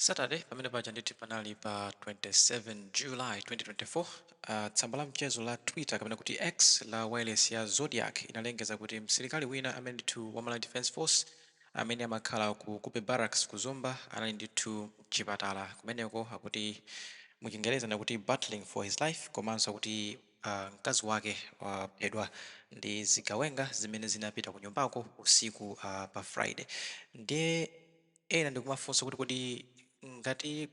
Saturday pamene paja ndithu panali pa 27 July 2024. Tsamba la mchezo la Twitter kapena kuti X la wireless ya Zodiac inalengeza kuti msilikali wina amene ndithu wa Malawi Defence Force amene amakhala ku Kupe Barracks ku Zomba anali ndithu mchipatala kumeneko akuti muchingereza nakuti battling for his life, komanso akuti mkazi wake waphedwa ndi zigawenga zimene zinapita ku nyumbako usiku pa Friday. Ndiye ena ndikumafunsa kuti kodi ngati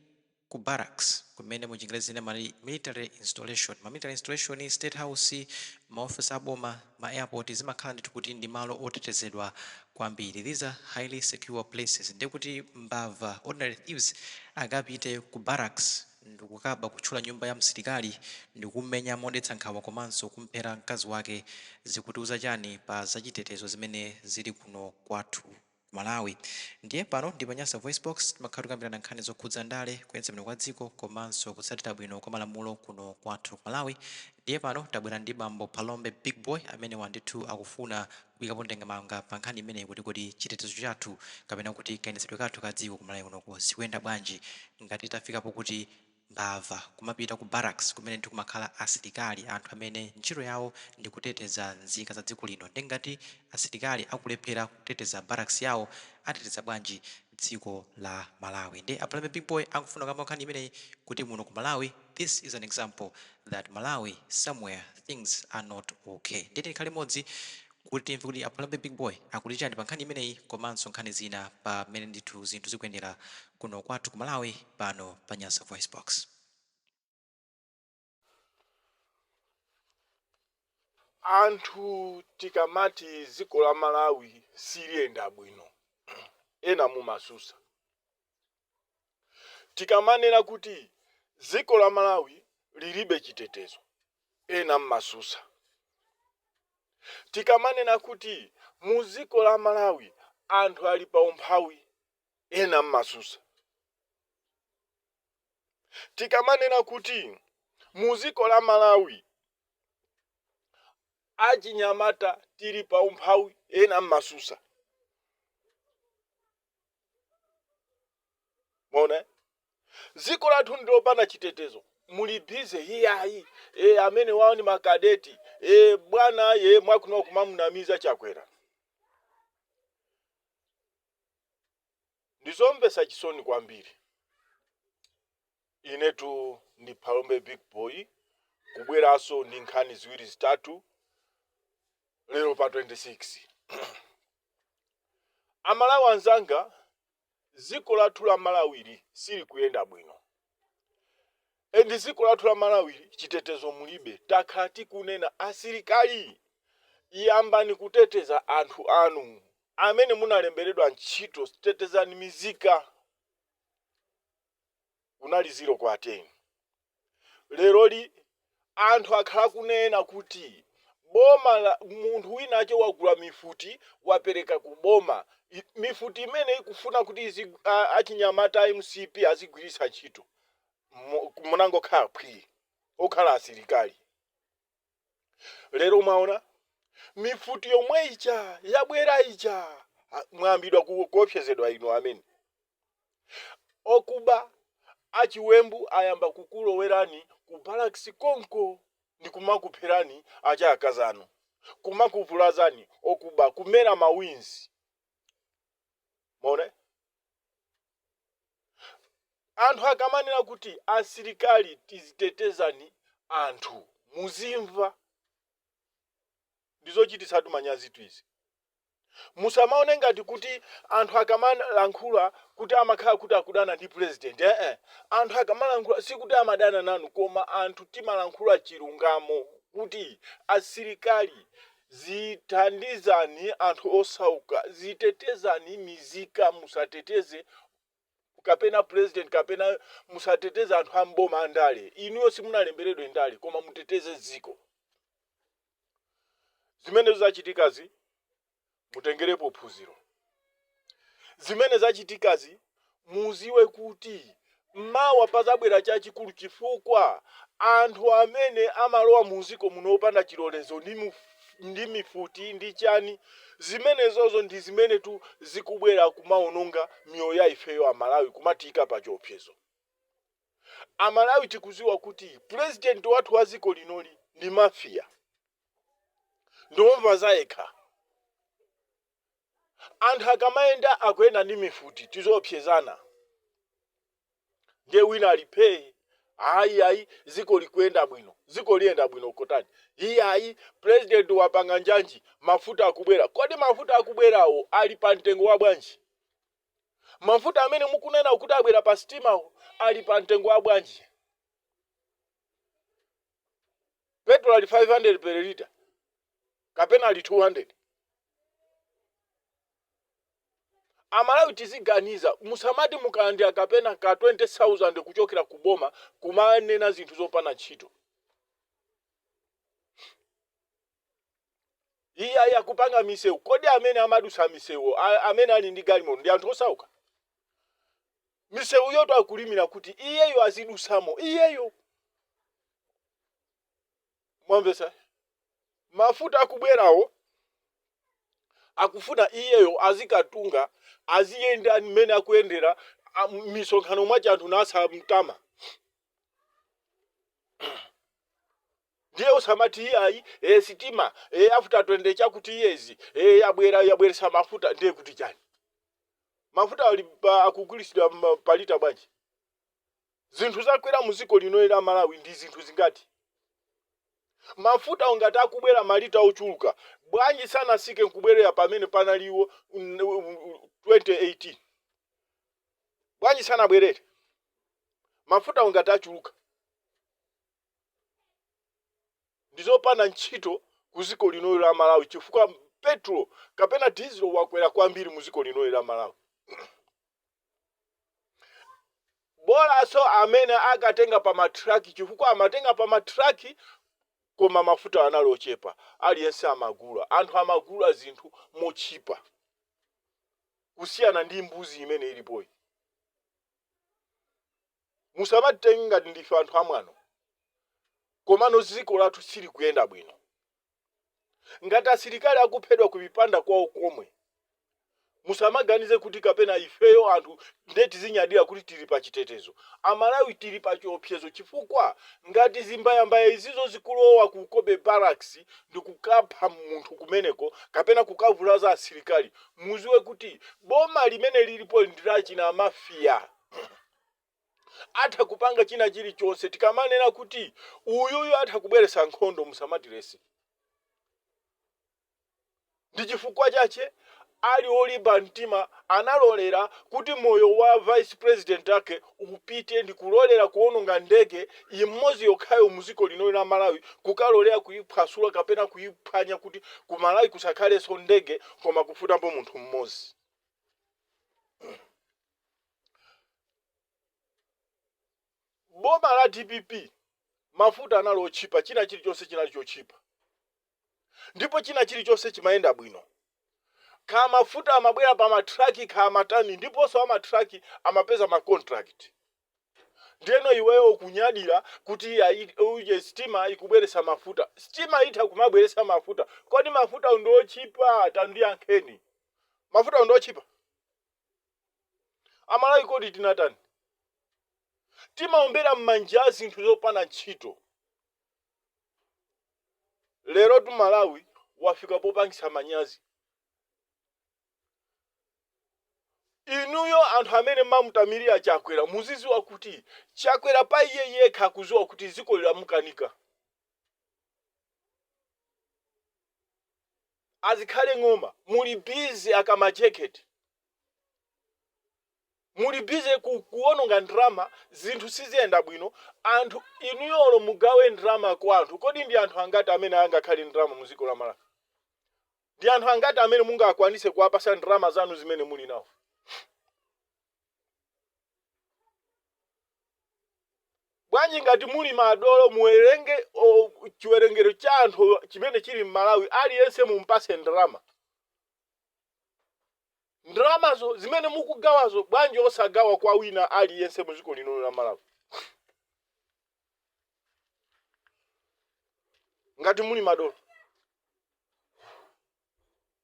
ku barracks kumene muchingereza zina mali military installation, ma military installation, state house, maofisi aboma, ma airport zimakhala ndithu kuti ndi malo otetezedwa kwambiri. These are highly secure places. Ndiye kuti mbava ordinary thieves akapite ku barracks ndikukaba kutchula nyumba ya msilikali ndikumenya modetsa nkhawa komanso kumphera mkazi wake, zikutiuza chani pa zachitetezo zimene zili kuno kwathu Malawi? Ndiye pano ndi Panyasa Voice Box timakhala tikambirana nkhani zokhudza ndale kuyendetsa bwino kwa dziko komanso kutsatira bwino kwa malamulo kuno kwathu Malawi. Ndiye pano tabwera ndi Bambo Palombe Big Boy amene wandithu akufuna kuyikapo ndemanga pa nkhani imeneyi kuti kodi chitetezo chathu kapena kuti kayendetsedwe kathu ka dziko ku Malawi kunoko zikuyenda bwanji ngati tafikapo kuti mbava kumapita ku barracks kumene ndi kumakhala asilikali, anthu amene ntchito yawo ndi kuteteza nzika za dziko lino. Ndi ngati asilikali akulephera kuteteza barracks yawo ateteza bwanji dziko la Malawi? Ndi Palombe Big Boy akufuna kamba nkhani imeneyi kuti muno ku Malawi, this is an example that Malawi somewhere things are not okay. Ndi tikhale modzi kuti timve kuti Palombe Big Boy akuti chani pa nkhani imeneyi komanso nkhani zina pa mmene ndithu zinthu zikuyendera kuno kwathu ku Malawi pano pa Nyasa Voice Box. Anthu tikamati dziko la Malawi siliyenda bwino, ena mumasusa. Tikamanena kuti dziko la Malawi lilibe chitetezo, ena mmasusa. Tikamanena kuti mu dziko la Malawi anthu ali pa umphawi, ena mmasusa. Tikamanena kuti mu dziko la Malawi achinyamata tili pa umphawi, ena mmasusa. Mona dziko lathu ndilopanda chitetezo, muli bize hiyayi amene wawo ni makadeti bwana mwakuno kumamunamiza chakwera. Ndizombesa chisoni kwambiri. Inetu ndi Palombe Big Boy kubweraso ndi nkhani ziwiri zitatu lero pa 26. Amalawi anzanga, dziko lathu la Malawi sili kuyenda bwino. Endi dziko lathu la Malawi chitetezo mulibe. Takhala tikunena asilikali yambani kuteteza anthu anu amene munalemberedwa ntchito, tetezani mizika. Unali 0 kwa 10. Leroli anthu akhala kunena kuti boma munthu wina ache wagula mifuti wapereka ku boma. Mifuti imene ikufuna kuti achinyamata MCP azigwiritsa ntchito munango khala phwi okhala asilikali. Lero mwaona mifuti yomwe ija yabwera ija mwambidwa kuopsezedwa ino amene okuba achiwembu ayamba kukulowerani ku barracks konko ndi kumakupherani acha akazano, kumakuvulazani okuba kumera mawinzi. Mone anthu akamanena kuti asilikali tizitetezani anthu muzimva, ndizochitisatu manyazi twizi. Musamaone ngati kuti anthu akamalankhula kuti amakhala kuti akudana ndi president. Anthu akamalankhula sikuti amadana nanu, koma anthu timalankhula chilungamo kuti asilikali zithandizani anthu osauka, zitetezani mizika, musateteze kapena president kapena musateteze anthu amboma andale. Inuyo simunalemberedwe ndale koma muteteze dziko. Zimene zachitikazi mutengerepo phunziro. Zimene zachitikazi muziwe kuti mawa pazabwera chachikulu, chifukwa anthu amene amalowa muziko munopanda chilolezo ndi mifuti ndi chani zimenezozo ndi zimene tu zikubwera kumaononga miyoyo ya ifeyo Amalawi kumatika pa chiopsezo. Amalawi tikuziwa kuti president wathu wa dziko linoli ndi mafia, ndomva zayekha. Anthu akamayenda akuyenda ndi mifuti tizopsezana, ndiye wina alipe ayi ziko likuyenda bwino, ziko liyenda bwino kotani. Ayi president wapanga njanji mafuta akubwera. Kodi mafuta akubwerawo ali pa mtengo wa bwanji? Mafuta amene mukunena kuti abwera pa sitima ali pa mtengo wa bwanji? Petrol ali 500 per liter kapena ali 200. Amalawi tiziganiza, musamati mukalandira kapena ka 20,000 kuchokera kuboma kumanena zinthu zopanda ntchito. Ayi akupanga misewu. Kodi amene amadusa misewu amene ali ndi galimoto ndi anthu osauka? Misewu yoto akulimira kuti iyeyo azidusamo iyeyo. Mwamvesa? Mafuta akubwerawo akufuna iyeyo azikatunga aziyenda mmene akuyendera misonkhano mwachi anthu nasa mtama. Ndiye usamati ayi sitima after 20 chakuti yezi yabweresa mafuta ndiye kuti chani? Mafuta ali akugulitsidwa palita bwanji? Zinthu zakwera muziko lino la Malawi ndi zinthu zingati? Mafuta ungati akubwera malita ochuluka bwanji sana sike nkubwerera pamene panaliwo 2018. Bwanji sana bwerere mafuta ungati achuluka. Ndizopanda ntchito kuziko lino la Malawi chifukwa petrol kapena diesel wakwera kwambiri muziko lino la Malawi. Bora so amene akatenga pa matraki chifukwa amatenga pa matraki koma mafuta analochepa aliyense amagula. Anthu amagula zinthu mochipa kusiyana ndi mbuzi imene ilipoyi. Musamati ngati ndife anthu amwano komano ziko lathu sili kuyenda bwino. Ngati asilikali akuphedwa kupipanda kwawo komwe musamaganize kuti kapena ifeyo anthu ndeti zinyadira kuti tili pa chitetezo. Amalawi tili pa chiopsezo chifukwa ngati zimbayambaya izizo zikulowa ku Kobe Barracks ndi kukapha munthu kumeneko kapena kukavulaza asilikali, muziwe kuti boma limene lilipo ndirachi na mafia. Atha kupanga china chilichonse tikamanena kuti uyuyu atha kubweresa nkhondo musamatiresi. Ndi chifukwa chache ali olimba mtima analolera kuti moyo wa vice president ake upite ndi kulolera kuononga ndege imodzi yokhayo muziko lino la Malawi kukalolera kuyiphwasula kapena kuyiphwanya kuti ku Malawi kusakhaleso ndege koma kufutapo munthu mmodzi. Boma la DPP mafuta analochipa china chilichonse chinalichochipa. Ndipo china chilichonse chimayenda bwino. Kama mafuta amabwera pa matraki kama tani ndiponso amatraki amapeza ma contract. Ndiyeno iweyo kunyadira kuti uje stima ikubweresa mafuta. Stima itha kumabweresa mafuta. Kodi mafuta ndochipa tandiyankheni. Mafuta ndochipa. Amalawi kodi tinatani? Timaombera mmanja zinthu zopanda ntchito. Lero tu Malawi wafika popangisa manyazi. Inuyo anthu amene mamutamirira Chakwera muziziwa kuti Chakwera pa iye yekha kuziwa kuti ziko lilamukanika. Azikhale ng'oma muli busy akama jacket. Muli busy kuononga ndrama zinthu siziyenda bwino. Anthu inuyolo mugawe ndrama kwa anthu. Kodi ndi anthu angati amene angakhale ndrama muziko la Malawi? Ndi anthu angati amene mungakwanise kuwapasa ndrama zanu zimene muli nawo? Bwanji ngati muli madolo muwerenge chiwerengero cha anthu chimene chili Malawi aliyense mumpase ndrama. Ndramazo zimene mukugawazo bwanji osagawa kwa wina aliyense muziko lino la Malawi. Ngati muli madolo.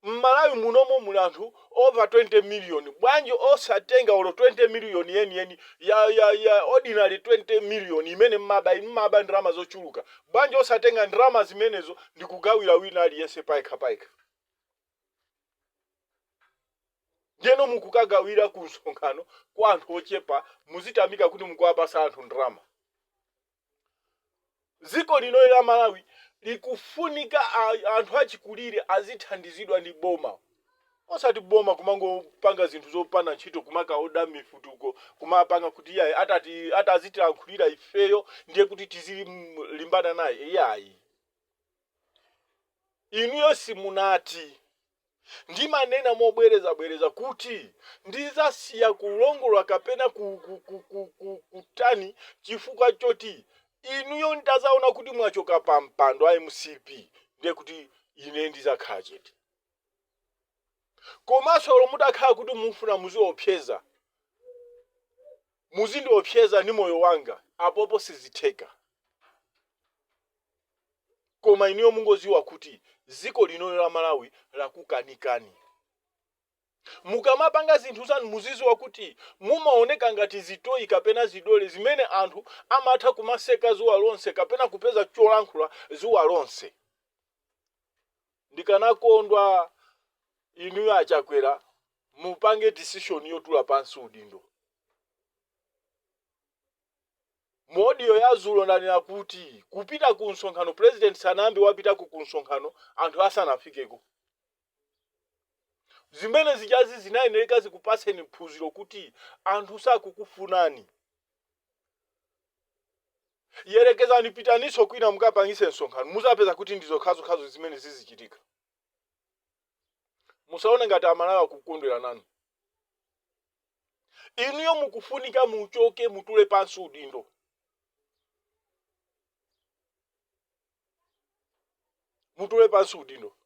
M'Malawi munomo muli anthu over 20 million. Bwanji osatenga olo 20 million yeni ya ordinary 20 million imene mmaba ndrama zochuluka. Bwanji osatenga ndrama zimenezo ndikugawira wina aliyense paika. Ndeno mukukagawira ku nsonkhano kwa anthu ochepa muzitamika kuti mukuwapasa anthu ndrama. Dziko lino la Malawi likufunika anthu achikulire azithandizidwa ndi boma. Osati boma kumangopanga zinthu zopanda ntchito kumakaoda mifutuko kumapanga kuti iyayi atazitilankhulira ifeyo ndiye kuti tizilimbana naye iyayi. Inuyo simunati ndimanena mobwereza kuti ndizasiya kulongolwa kapena kutani chifukwa choti inuyo ntazaona kuti mwachoka pa mpando a MCP ndiye kuti ine ndizakhala chete. Komanso lo mutakhala kuti mufuna muziopseza muzindiopseza ndi moyo wanga apopo sizitheka. Koma inuyo mungoziwa kuti dziko lino la Malawi lakukanikani. Mukamapanga zinthu zanu muziziwa kuti mumaoneka ngati zitoyi kapena zidole zimene anthu amatha kumaseka zuwa lonse kapena kupeza cholankhula zuwa lonse. Ndikanakondwa inuyo achakwera mupange decision yotula pansi udindo. Modiyo ya zulo ndanena kuti kupita ku nsonkhano president sanambe wapita ku nsonkhano anthu asanafikeko. Zimene zijazi zinayeneka zikupaseni phunziro kuti anthu sakukufunani. Yerekezani pitaniso kwina mukapangise nsonkhano muzapeza kuti ndizo khazo zimene zizichitika. Musaone ngati Amalawi akukondwera nanu. Inuyo mukufunika muchoke mutule pansi udindo. Mutule pansi udindo.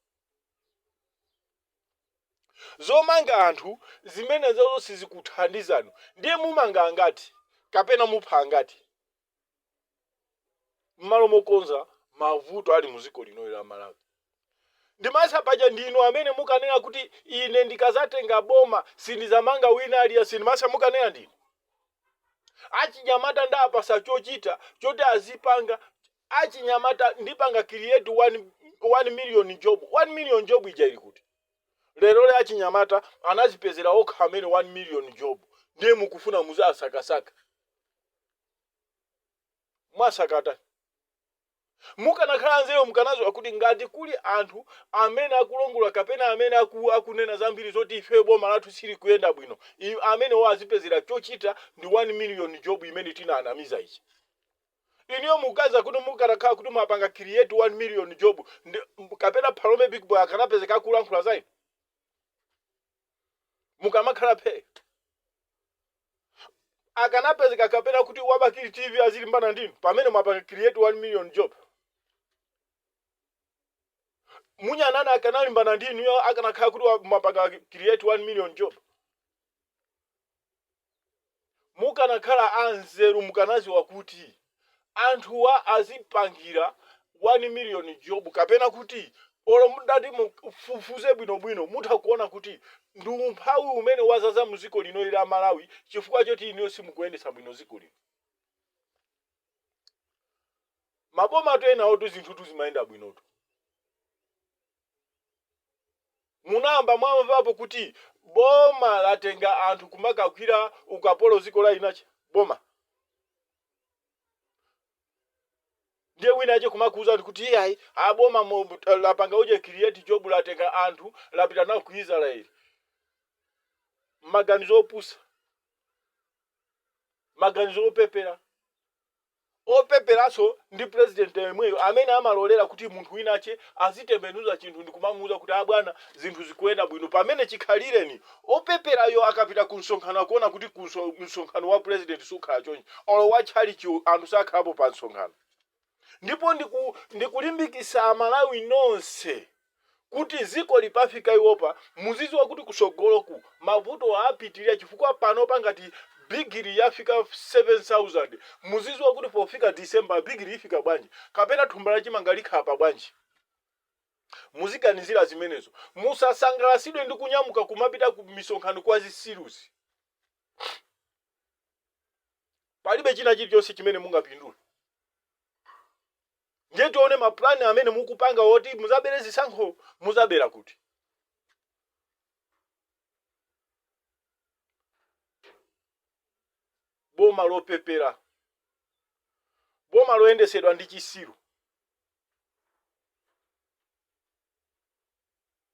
Zomanga anthu zimene zozo sizikuthandizanu ndiye mumanga angati kapena mupha angati. Mmalo mokonza mavuto ali muziko lino la Malawi. Ndimasa paja ndino amene mukanena kuti ine ndikazatenga boma sindizamanga wina aliyense ndimasa mukanena ndino. Achinyamata ndapasa chochita choti azipanga achinyamata ndipanga create 1 million job. 1 million job ija ili kuti. Lero le achinyamata anazipezera okha amene 1 million job. Ndiye mukufuna muzasakasaka. Mwasakata. Mukanakhala nzeyo mukanazo kuti ngati kuli anthu amene akulongolwa kapena amene akunena zambiri zoti ife boma lathu sili kuyenda bwino. Amene wazipezera chochita ndi 1 million job imene tinaanamiza ichi. Iniyo mukaza kuti mukanakhala kuti mapanga create 1 million job kapena Palome Big Boy akanapezeka kulankhula zayi. Mukamakhala phe. Akanapezeka kapena kuti Wabakili TV azilimbana ndinu pamene mapanga create 1 million job. Munyanana akanalimbana ndinu yo akanakhala kuti mapanga create 1 million job. Mukanakhala anzeru mukanaziwa kuti anthuwa azipangira 1 million job kapena kuti olo mudati mufufuze bwino mutha kuona kuti ndi umphawi umene wazaza muziko lino la Malawi chifukwa choti iniyo simukuyendesa bwino ziko lino. Maboma to ena otu zinthu tuzimayenda bwinotu. Munamba mwamvapo kuti boma latenga anthu kumakakwira ukapolo ziko la inache boma. Ndiye wina aje kumakuza kuti iyayi aboma lapanga uje create job latenga anthu lapita nawo ku Israel. Maganizo opusa. Maganizo opepera. Opeperaso ndi president yemweyo amene amalolera kuti munthu wina ache azitembenuza chinthu ndikumamuza kuti abwana zinthu zikuyenda bwino pamene chikhalireni opeperayo akapita ku nsonkhano kuona kuti ku nsonkhano wa president sukhala chonje olo wachalichi anthu sakhalapo pa nsonkhano. Ndipo ndikulimbikisa Amalawi nonse kuti ziko lipafika iwopa muziziwa kuti kusogoloku mavuto apitirira chifukwa pano pangati bigiri yafika 7,000 muziziwa kuti pofika December bigiri ifika bwanji kapena thumbala chimanga likhapa bwanji. muziganizira zimenezo. Musasangalasidwe ndi kunyamuka kumapita ku misonkhano kwa zisirusi. Palibe china chilichonse chimene mungapindule. Ndiye tione maplani amene mukupanga woti muzabere zisankho, muzabera kuti. Boma lopepera. Boma loyendesedwa ndi chisiru.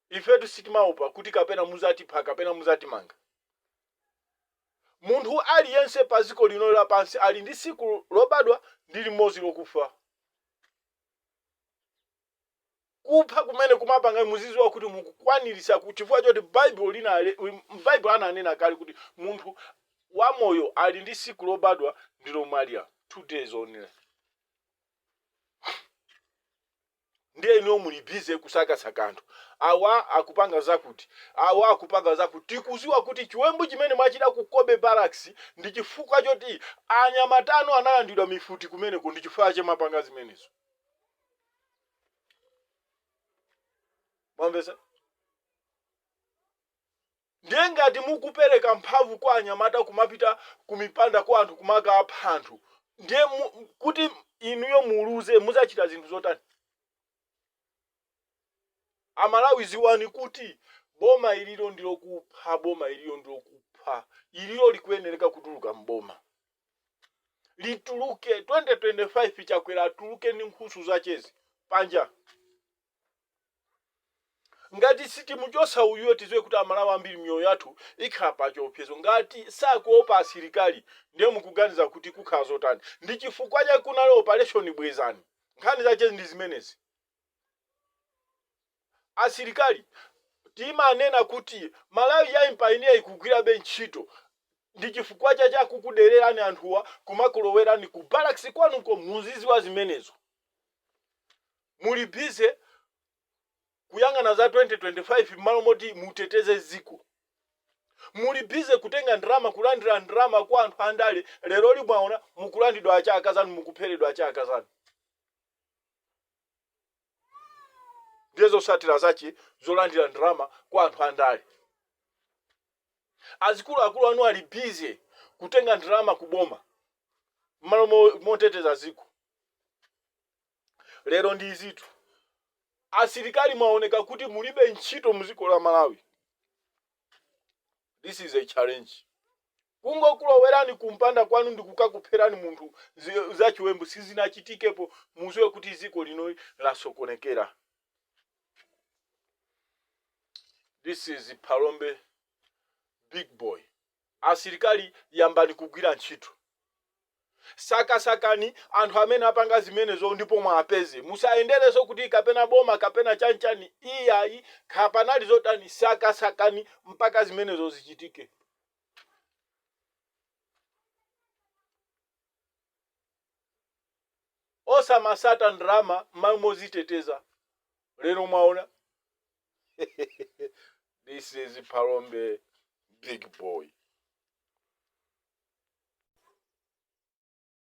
Ifetu sitimaopa kuti kapena muzatipha kapena muzatimanga. Munthu aliyense pa dziko lino lapansi ali ndi tsiku lobadwa ndi limodzi lokufa. Kupha kumene kumapanga muziziwa kuti mukukwanirisa chifukwa choti Bible ananena kale kuti munthu wamoyo ali ndi tsiku lobadwa ndi lomwalira 2 days only. Ndiye ino muli bize kusakasaka anthu. Awa akupanga zakuti, awa akupanga zakuti. Tikuziwa kuti chiwembu chimene mwachita ku Kobe Barracks ndi chifukwa choti anyamatano analandidwa mifuti kumene ndi chifukwa chemapanga zimenezo. Mwamvesa? Ndiye ngati mukupereka mphamvu kwa anyamata kumapita kumipanda kwa anthu kumakapha anthu, ndiye kuti inuyo muluze muzachita zinthu zotani. Amalawi ziwani kuti boma ililo ndilo kupha, boma ililo ndilo kupha, ililo likuyenereka kutuluka mboma. Lituluke 2025 chakwera atuluke ndi nkhusu zachezi panja. Ngati siti muchosa uyuyo tizwe kuti amalawi ambiri miyoyo yathu ikhala pa chiopsezo. Ngati sakuopa asilikali ndiye mukuganiza kuti kukhala zotani. Ndi chifukwa cha kunali operation bwezani. Nkhani zachezi ndi zimenezi. Asilikali timanena kuti Malawi ya impainia ikugwira ntchito ndi chifukwa cha kukudererani anthuwa kumakulowerani ku barracks kwanuko muziziwa zimenezo. Muli bize kuyang'ana za 2025 malo moti muteteze ziko. Muli bize kutenga ndrama kulandira ndrama kwa anthu andale, lero limwaona mukulandidwa achaka zanu mukupheredwa achaka zanu. Ndizo satira zachi zolandira ndrama kwa anthu andale. Akulu anu ali bize kutenga ndrama kuboma malo moteteza ziko. Lero ndi izitu. Asilikali maoneka kuti mulibe ntchito muziko la Malawi. This is a challenge. Kungokulowerani kumpanda kwanu ndi kukakupherani munthu za chiwembu sizinachitikepo muziwe kuti ziko lino lasokonekera. This is Palombe big boy. Asilikali yambani kugwira ntchito. Sakasakani anthu amene apanga zimenezo ndipo mwapeze. Musaendereso kuti kapena boma kapena chanchani iyayi kapanali zotani sakasakani mpaka zimenezo zichitike. Osa masata ndrama mamoziteteza. Lero mwaona. This is Palombe big boy.